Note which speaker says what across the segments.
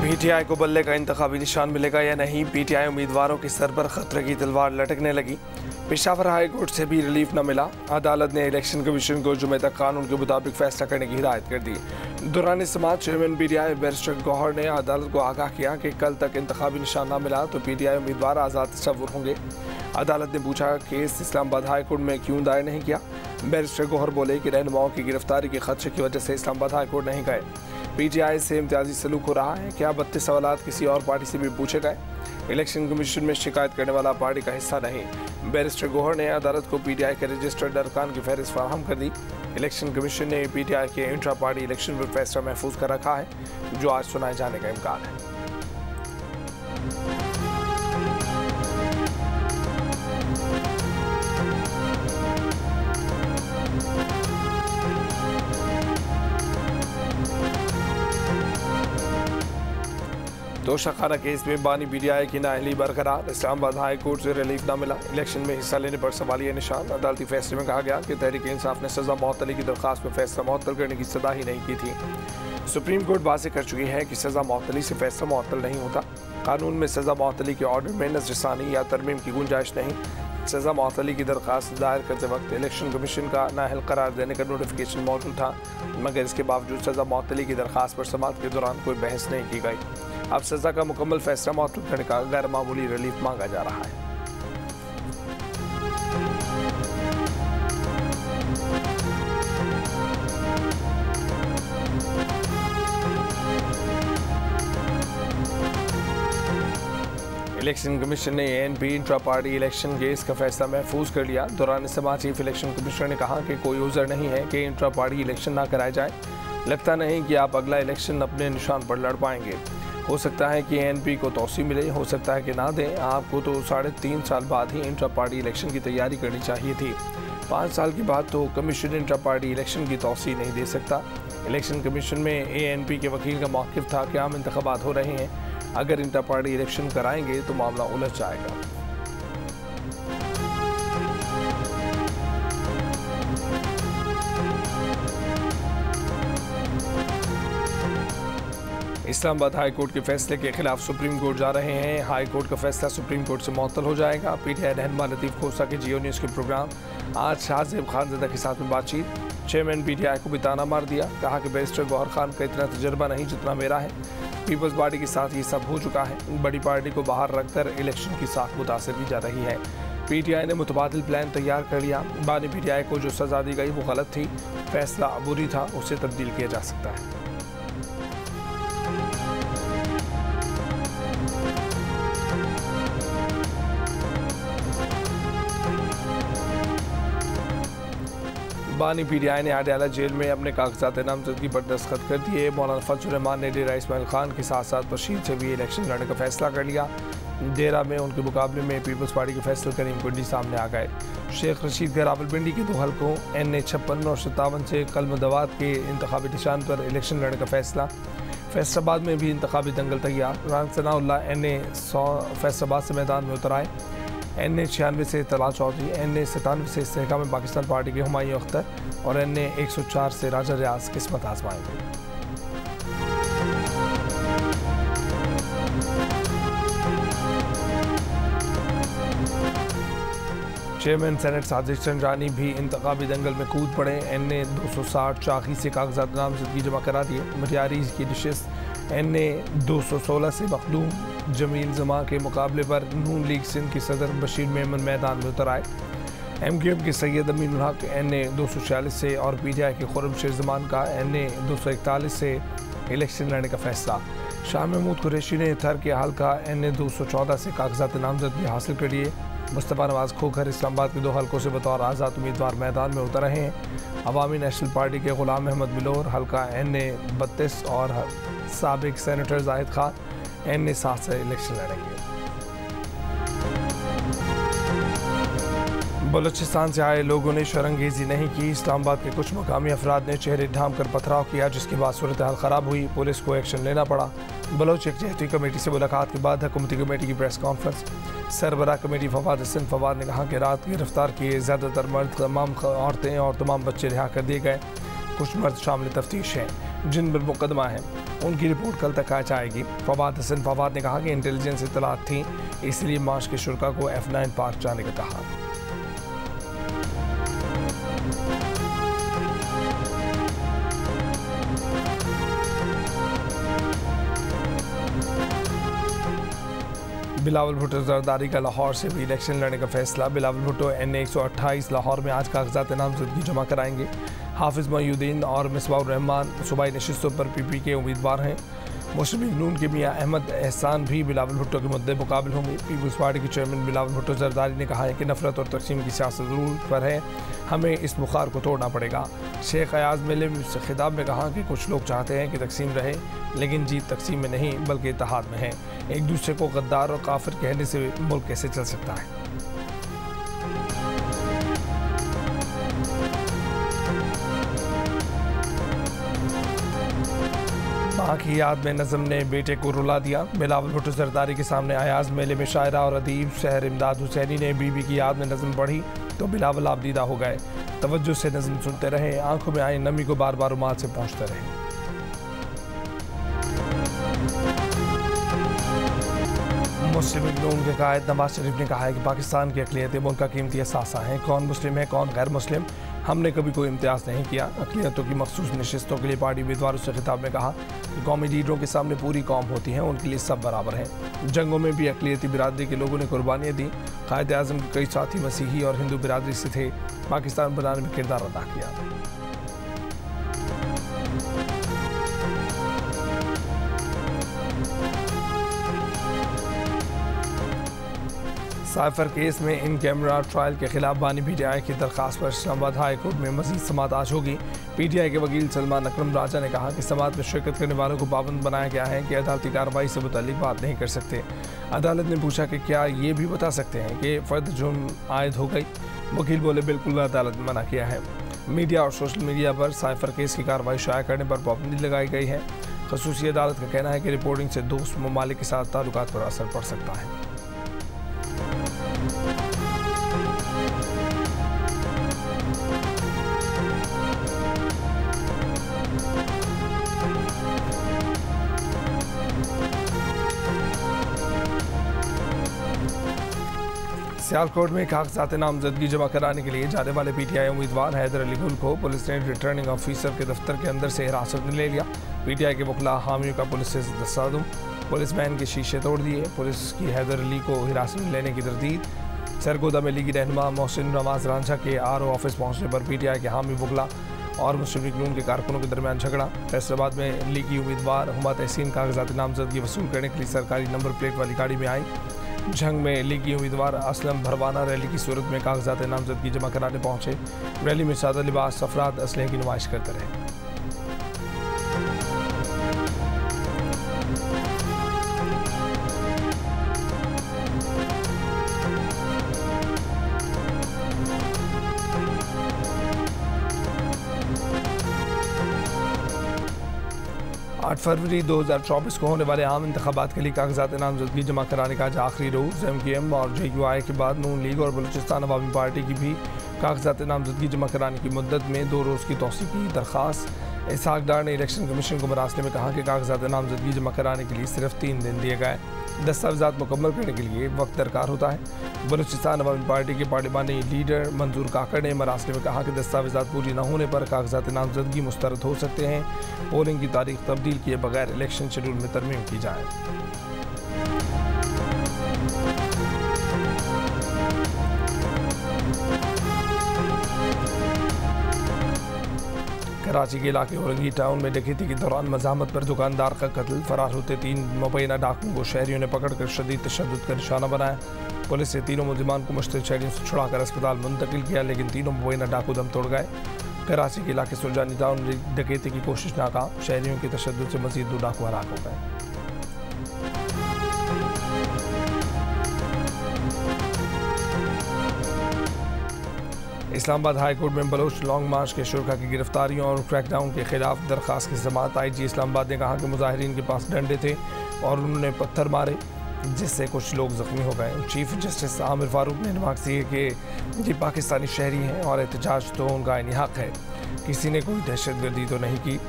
Speaker 1: PTI को बल्ले का इंतखाबी निशान मिलेगा या नहीं, पीटीआई उम्मीदवारों के सर पर खतरे की तलवार लटकने लगी। पेशावर हाई कोर्ट से भी रिलीफ न मिला। अदालत ने इलेक्शन कमीशन को जुमे तक कानून के मुताबिक फैसला करने की हिदायत कर दी। दौरान समात चेयरमैन पीटीआई बैरिस्टर गौहर ने अदालत को आगाह किया कि कल तक इंतखाबी निशान न मिला तो पीटीआई उम्मीदवार आज़ाद तस्वुर होंगे। अदालत ने पूछा केस इस्लामाबाद हाई कोर्ट में क्यों दायर नहीं किया। बैरिस्टर गौहर बोले कि रहनुमाओं की गिरफ्तारी के खदशे की वजह से इस्लामाबाद हाई कोर्ट नहीं गए। पीटीआई से इम्तियाजी सलूक हो रहा है। क्या 32 सवालात किसी और पार्टी से भी पूछे गए? इलेक्शन कमीशन में शिकायत करने वाला पार्टी का हिस्सा नहीं। बैरिस्टर गौहर ने अदालत को पीटीआई के रजिस्टर्ड अरकान की फहरिस्त फराहम कर दी। इलेक्शन कमीशन ने पीटीआई के इंट्रा पार्टी इलेक्शन पर फैसला महफूज कर रखा है, जो आज सुनाए जाने का इम्कान है। तोशाखाना केस में बानी पीटीआई की नाअहली बरकरार। इस्लामाबाद हाई कोर्ट से रिलीफ न मिला। इलेक्शन में हिस्सा लेने पर सवालिया निशान। अदालती फैसले में कहा गया कि तहरीक इंसाफ ने सजा मुअत्तली की दरख्वास्त पर फैसला मुअत्तल करने की सदा ही नहीं की थी। सुप्रीम कोर्ट वाज़ेह कर चुकी है कि सजा मुअत्तली से फैसला मुअत्तल नहीं होता। कानून में सजा मुअत्तली के ऑर्डर में नज़रसानी या तरमीम की गुंजाइश नहीं। सजा मुअत्तली की दरख्वास्त दायर करते वक्त इलेक्शन कमीशन का नाअहल करार देने का नोटिफिकेशन मौजूद था, मगर इसके बावजूद सजा मुअत्तली की दरख्वास्त पर समात के दौरान कोई बहस नहीं की गई। अब सजा का मुकम्मल फैसला मुअत्तल करने का गैर मामूली रिलीफ मांगा जा रहा है। इलेक्शन कमीशन ने ANP intra party election case का फैसला महफूज कर लिया। दौरान समात चीफ इलेक्शन कमिश्नर ने कहा कि कोई उज़र नहीं है कि इंट्रा पार्टी इलेक्शन ना कराए जाए। लगता नहीं कि आप अगला इलेक्शन अपने निशान पर लड़ पाएंगे। हो सकता है कि एएनपी को तौसी मिले, हो सकता है कि ना दें। आपको तो 3.5 साल बाद ही इंट्रा पार्टी इलेक्शन की तैयारी करनी चाहिए थी। 5 साल के बाद तो कमीशन इंट्रा पार्टी इलेक्शन की तौसी नहीं दे सकता। इलेक्शन कमीशन में एएनपी के वकील का मौक़िफ़ था कि आम इंतख़ाबात हो रहे हैं, अगर इंट्रा पार्टी इलेक्शन कराएंगे तो मामला उलझ जाएगा। इस्लामाबाद हाई कोर्ट के फैसले के खिलाफ सुप्रीम कोर्ट जा रहे हैं। हाई कोर्ट का फैसला सुप्रीम कोर्ट से मुअत्तल हो जाएगा। पीटीआई रहनुमा लतीफ़ खोसा के जियो न्यूज़ के प्रोग्राम आज शाहज़ेब खानज़दा के साथ में बातचीत। चेयरमैन पीटीआई को भी ताना मार दिया, कहा कि बैरिस्टर गौहर खान का इतना तजर्बा नहीं जितना मेरा है। पीपल्स पार्टी के साथ ये सब हो चुका है। बड़ी पार्टी को बाहर रखकर इलेक्शन की साख मुतासर की जा रही है। पीटीआई ने मुतबादिल प्लान तैयार कर लिया। बानी पीटीआई को जो सज़ा दी गई वो गलत थी, फैसला अबूरी था, उसे तब्दील किया जा सकता है। बानी पीटीआई ने अडयाला जेल में अपने कागजात नामजदगी पर दस्तखत कर दिए। मौलाना फजल रहमान ने डेरा इस्माइल खान के साथ साथ बशीर से भी इलेक्शन लड़ने का फैसला कर लिया। डेरा में उनके मुकाबले में पीपल्स पार्टी के फैसल करीम कुंडी सामने आ गए। शेख रशीद के रावलपिंडी के 2 हलकों NA 56 और 57 से कलमदवात के इंतखाबी निशान पर इलेक्शन लड़ने का फैसला। फैसलाबाद में भी इंतखाबी दंगल तैयार। रान सनाउल्लाह NA 100 फैसलाबाद से मैदान में उतर आए। NA 96 से तला चौधरी, NA 97 से इस्तेहकाम पाकिस्तान पार्टी के हुमायूं अख्तर और NA 104 से राजा रियाज किस्मत आजमाएंगे। चेयरमैन सेनेट साजिद चंद्रानी भी इंतखाबी दंगल में कूद पड़े। NA 260 चाकी से कागजात नामजदगी जमा करा दिए। मटियारी की नशिस्त NA 216 से मखदूम जमील जमा के मुकाबले पर नून लीग सिंध के सदर बशीर मेमन मैदान में उतर आए। MQM के सैयद अमीनुल हक NA 246 से और पीटीआई के खुर्रम शेर जमान का NA 241 से इलेक्शन लड़ने का फैसला। शाह महमूद कुरैशी ने थर के हल्का NA 214 से कागजात नामजदगी हासिल कर लिए। मुस्तफ़ा नवाज़ खोखर इस्लामाबाद के 2 हलकों से बतौर आज़ाद उम्मीदवार मैदान में उतर रहे हैं। अवामी नेशनल पार्टी के गुलाम अहमद बिलोर हल्का NA 32 और साबिक सेनेटर जाहिद खान NA 7 से इलेक्शन लड़ेंगे। बलूचिस्तान से आए लोगों ने शरंगेजी नहीं की। इस्लामाबाद के कुछ मकामी अफराद ने चेहरे ढांप कर पथराव किया, जिसके बाद सूरत हाल ख़राब हुई। पुलिस को एक्शन लेना पड़ा। बलोच यकजहती कमेटी से मुलाकात के बाद हुकूमती कमेटी की प्रेस कॉन्फ्रेंस। सरबराह कमेटी फवाद हसन फवाद ने कहा कि रात गिरफ्तार किए ज़्यादातर मर्द, तमाम औरतें और तमाम बच्चे रिहा कर दिए गए। कुछ मर्द शामिल तफ्तीश हैं जिन पर मुकदमा है। उनकी रिपोर्ट कल तक आ जाएगी। फवाद हसन फवाद ने कहा कि इंटेलिजेंस इत्तलात थी, इसलिए मार्च के शुरा को F9 पार्क जाने का कहा। बिलावल भुट्टो जरदारी का लाहौर से भी इलेक्शन लड़ने का फैसला। बिलावल भुट्टो NA 128 लाहौर में आज कागजात नामजदगी जमा कराएंगे। हाफिज मोयुद्दीन और मिसबाहुर रहमान सूबाई नशिस्तों पर PP के उम्मीदवार हैं। मुस्लिम लीग नून के मियां अहमद एहसान भी बिलावल भुट्टो के मुद्दे मुकाबिल होंगे। पीपल्स पार्टी के चेयरमैन बिलावल भुट्टो जरदारी ने कहा है कि नफरत और तकसीम की सियासत ज़रूर पर है, हमें इस बुखार को तोड़ना पड़ेगा। शेख अयाज मेले से खिताब में कहा कि कुछ लोग चाहते हैं कि तकसीम रहे, लेकिन जीत तकसीम में नहीं बल्कि इत्तेहाद में है। एक दूसरे को गद्दार और काफिर कहने से मुल्क कैसे चल सकता है। माँ की याद में नज़म ने बेटे को रुला दिया। बिलावल भुट्टो जरदारी के सामने अयाज मेले में शायरा और अदीब शहर इमदाद हुसैनी ने बीबी की याद में नज़म पढ़ी तो बिलावल आबदीदा हो गए। तवज्जो से नज़म सुनते रहे, आंखों में आई नमी को बार बार रुमाल से पहुँचते रहे। मुस्लिम लीग नून के कायद नवाज शरीफ ने कहा है कि पाकिस्तान की अक़लियतें मुल्क का कीमती असासा हैं। कौन मुस्लिम है कौन गैर मुस्लिम, हमने कभी कोई इम्तियाज़ नहीं किया। अक़लियतों की मखसूस नशिस्तों के लिए पार्टी उम्मीदवारों से खिताब में कहा कि कौमी लीडरों के सामने पूरी कौम होती है, उनके लिए सब बराबर हैं। जंगों में भी अक़लियती बिरादरी के लोगों ने कुर्बानियाँ दी। कायद आज़म के कई साथी मसीही और हिंदू बिरादरी से थे, पाकिस्तान बनाने में किरदार अदा किया। साइफर केस में इन कैमरा ट्रायल के खिलाफ बानी PTI की दरख्वास्त पर इस्लामाबाद हाई कोर्ट में मजीद समाअत आज होगी। PTI के वकील सलमान अकरम राजा ने कहा कि समाअत में शिरकत करने वालों को पाबंद बनाया गया है कि अदालती कार्रवाई से मुताल्लिक बात नहीं कर सकते। अदालत ने पूछा कि क्या ये भी बता सकते हैं कि फ़र्द जुर्म आयद हो गई। वकील बोले बिल्कुल, अदालत ने मना किया है। मीडिया और सोशल मीडिया पर साइफर केस की कार्रवाई शाया करने पर पाबंदी लगाई गई है। खसूसी अदालत का कहना है कि रिपोर्टिंग से दोस्त ममालिक के साथ ताल्लुकात पर असर पड़ सकता है। सियालकोट में कागजात नामजदगी जमा कराने के लिए जाने वाले PTI उम्मीदवार हैदर अली गुल को पुलिस ने रिटर्निंग ऑफिसर के दफ्तर के अंदर से हिरासत में ले लिया। PTI के वकला हामियों का पुलिस से तसादुम, पुलिस वैन के शीशे तोड़ दिए। पुलिस की हैदर अली को हिरासत में लेने की तरदीद। सरगोदा में लीगी रहनुमा मोहसिन नवाज रांझा के RO ऑफिस पहुँचने पर PTI के हामी वकला और मुस्लिम लीग नून के कारकुनों के दरमियान झगड़ा। फैसलाबाद में लीगी उम्मीदवार हुमा तहसीन कागजात नामजदगी वसूल करने के लिए सरकारी नंबर प्लेट वाली गाड़ी में आई। जंग में लीगी उम्मीदवार असलम भरवाना रैली की सूरत में कागजात नामजदगी जमा कराने पहुंचे। रैली में सादा लिबास अफराद असलहे की नुमाइश करते रहे। फरवरी 2024 को होने वाले आम इंतखाबात के लिए कागजात नामजदगी जमा कराने का आज आखिरी रोज़। MKM और JUI के बाद नून लीग और बलूचिस्तान अवामी पार्टी की भी कागजात नामजदगी जमा कराने की मुद्दत में 2 रोज़ की तौसीक़ की दरख्वास्त। इसहाक डार ने इलेक्शन कमीशन को मरासले में कहा कि कागजात नामजदगी जमा कराने के लिए सिर्फ 3 दिन दिए गए। दस्तावेज़ात मुकम्मल करने के लिए वक्त दरकार होता है। बलूचिस्तान अवामी पार्टी के पार्लिमानी लीडर मंजूर काकड़ ने मरासले में कहा कि दस्तावेज़ात पूरी न होने पर कागजात नामजदगी मुस्तरद हो सकते हैं। पोलिंग की तारीख तब्दील किए बगैर इलेक्शन शेड्यूल में तरमीम की जाए। कराची के इलाके औरंगी टाउन में डकैती के दौरान मज़ाहमत पर दुकानदार का कत्ल। फरार होते 3 मुबैना डाकुओं को शहरियों ने पकड़कर शदीद तशद्दुद का निशाना बनाया। पुलिस ने तीनों मुलजिमान को मुश्तिल शहरियों से छुड़ाकर अस्पताल मुंतकिल किया, लेकिन तीनों मुबैना डाकू दम तोड़ गए। कराची के इलाके सुरजानी टाउन में डकैती की कोशिश नाकाम। शहरियों के तशद्दुद से मज़ीद 2 डाकू हलाक हो गए। इस्लामाबाद हाई कोर्ट में बलोच लॉन्ग मार्च के शुरका की गिरफ्तारियों और क्रैकडाउन के खिलाफ दरख्वास्त की समाअत। IG इस्लामाबाद ने कहा कि मुजाहिरीन के पास डंडे थे और उन्होंने पत्थर मारे, जिससे कुछ लोग जख्मी हो गए। चीफ जस्टिस आमिर फारूक ने रिमार्क किए कि ये पाकिस्तानी शहरी हैं और एहतजाज तो उनका आईनी हक है, किसी ने कोई दहशत गर्दी तो नहीं की।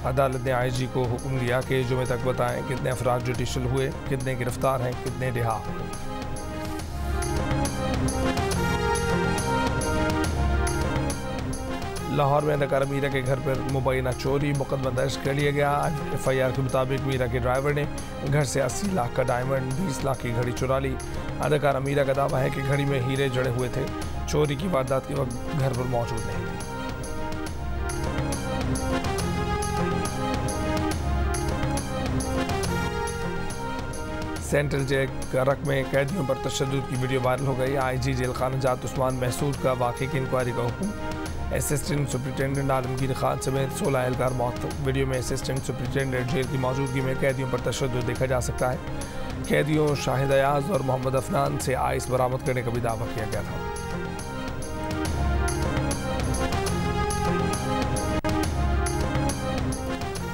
Speaker 1: अदालत ने आईजी को हुक्म दिया कि जुमे तक बताएं कितने अफराद जुडिशल हुए, कितने गिरफ्तार हैं, कितने रिहा हुए। लाहौर में अदाकारा मीरा के घर पर मुबैना चोरी, मुकदमा दर्ज कर लिया गया। FIR के मुताबिक मीरा के ड्राइवर ने घर से 80 लाख का डायमंड, 20 लाख की घड़ी चुरा ली। अदाकारा मीरा का दावा है कि घड़ी में हीरे जड़े हुए थे। चोरी की वारदात के वक्त घर पर मौजूद नहीं थे। सेंट्रल जेल करक में कैदियों पर तशद्दुद की वीडियो वायरल हो गई। IG जेल खाना जात उस्मान महसूद का वाक़े की इंक्वायरी का हुक्म। असिस्टेंट सुपरिटेंडेंट आलमगीर खान समेत 16 एहलकार मौत। वीडियो में असिस्टेंट सुपरिटेंडेंट जेल की मौजूदगी में कैदियों पर तशद्दुद देखा जा सकता है। कैदियों शाहिद अयाज और मोहम्मद अफनान से आइस बरामद करने का भी दावा किया गया था।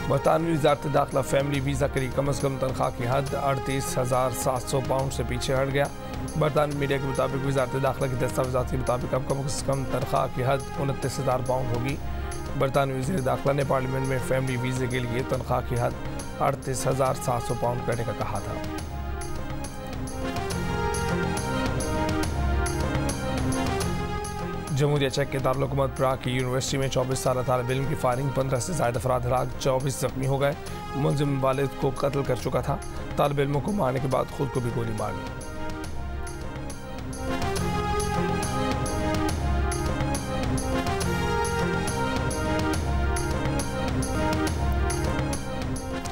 Speaker 1: बरतानवी वज़ारत दाखिला फैमिली वीज़ा के लिए कम अज़ कम तनख्वाह की हद 38,700 पाउंड से पीछे हट गया। बरतानवी मीडिया के मुताबिक वज़ारत दाखिला की दस्तावेज़ात के मुताबिक अब कम अज़ कम तनख्वाह की हद 29,000 पाउंड होगी। बरतानवी वज़ीर दाखिला ने पार्लियामेंट में फैमिली वीज़े के लिए तनख्वाह की हद 38,700 पाउंड करने का कहा था। जमहूरिया चेक के दारुल हुकूमत प्राग की यूनिवर्सिटी में 24 साल तालिब इल्म की फायरिंग, 15 से ज़ायद अफराद हलाक, 24 जख्मी हो गए। मुलजिम वालिद को कत्ल कर चुका था। तालिब इल्मों को मारने के बाद खुद को भी गोली मार ली।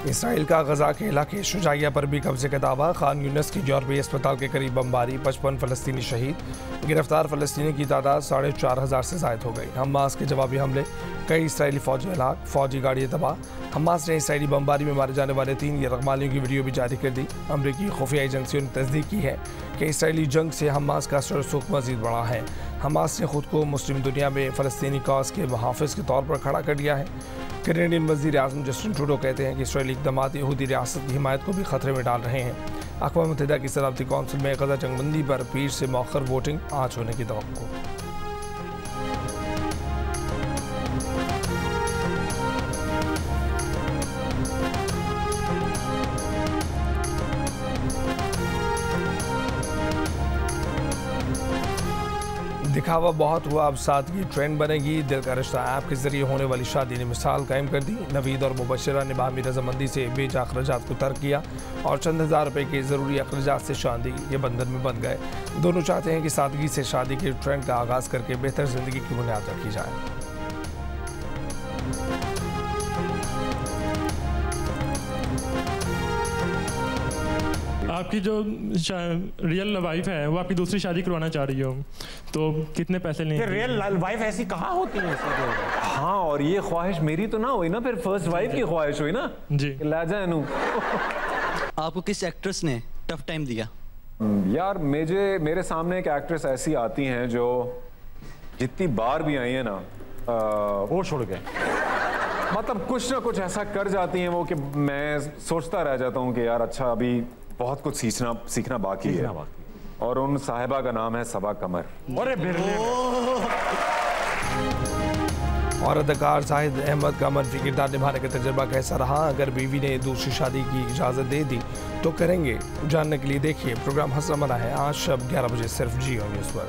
Speaker 1: इसराइल का गजा के इलाके शुजाइया पर भी कब्जे का दावा। खान यूनिस की यूरोपीय अस्पताल के करीब बमबारी, 55 फ़लस्तीनी शहीद। गिरफ्तार फ़लस्तीनी की तादाद 4,500 से ज़ायद हो गई। हमास के जवाबी हमले, कई इसराइली फौजी हलाक, फौजी गाड़ियाँ तबाह। हमास ने इसराइली बमबारी में मारे जाने वाले 3 यरगमालियों की वीडियो भी जारी कर दी। अमरीकी खुफिया एजेंसियों ने तस्दीक की है कि इसराइली जंग से हमास का असर रसूख मज़ीद बढ़ा है। हमास ने खुद को मुस्लिम दुनिया में फ़लस्तीनी कॉज के मुहाफ़िज़ के तौर पर खड़ा कर दिया है। कैनेडियन वज़ीर आज़म जस्टिन ट्रूडो कहते हैं कि इसराइली इक़दामात यहूदी रियासत की हिमायत को भी ख़तरे में डाल रहे हैं। अक़वाम मुत्तहिदा की सलामती कौंसिल में गज़ा जंगबंदी पर पीर से मौखर वोटिंग आज होने की तवक्को। दिखावा बहुत हुआ, अब सादगी ट्रेंड बनेगी। दिल का रिश्ता ऐप के जरिए होने वाली शादी ने मिसाल कायम कर दी। नवीद और मुबशरा ने बाहमी रजामंदी से बेजा अखराजात को तर्क किया और चंद हज़ार रुपए के ज़रूरी अखराजात से शादी के बंधन में बंध गए। दोनों चाहते हैं कि सादगी से शादी के ट्रेंड का आगाज़ करके बेहतर ज़िंदगी की बुनियाद रखी जाए।
Speaker 2: आपकी जो रियल वाइफ है वो आपकी दूसरी शादी करवाना चाह रही हो, तो कितने पैसे लेंगे?
Speaker 3: रियल वाइफ ऐसी कहाँ होती है? हाँ, और ये ख्वाहिश मेरी तो ना हुई ना, फिर फर्स्ट वाइफ की ख्वाहिश हुई ना
Speaker 2: जी।
Speaker 3: लाजानू।
Speaker 4: आपको किस एक्ट्रेस ने टफ टाइम दिया?
Speaker 3: यार मेरे सामने एक एक्ट्रेस ऐसी आती हैं जो जितनी बार भी आई है ना वो छोड़ गए। मतलब कुछ ना कुछ ऐसा कर जाती हैं वो कि मैं सोचता रह जाता हूँ कि यार अच्छा अभी बहुत कुछ सीखना बाकी है। और उन साहिबा का नाम है सबा कमर।
Speaker 1: और अदाकार जाहिद अहमद का मनफी किरदार निभाने का तजुर्बा कैसा रहा? अगर बीवी ने दूसरी शादी की इजाज़त दे दी तो करेंगे? जानने के लिए देखिए प्रोग्राम हंसना मना है आज शब 11 बजे सिर्फ जियो न्यूज़ पर।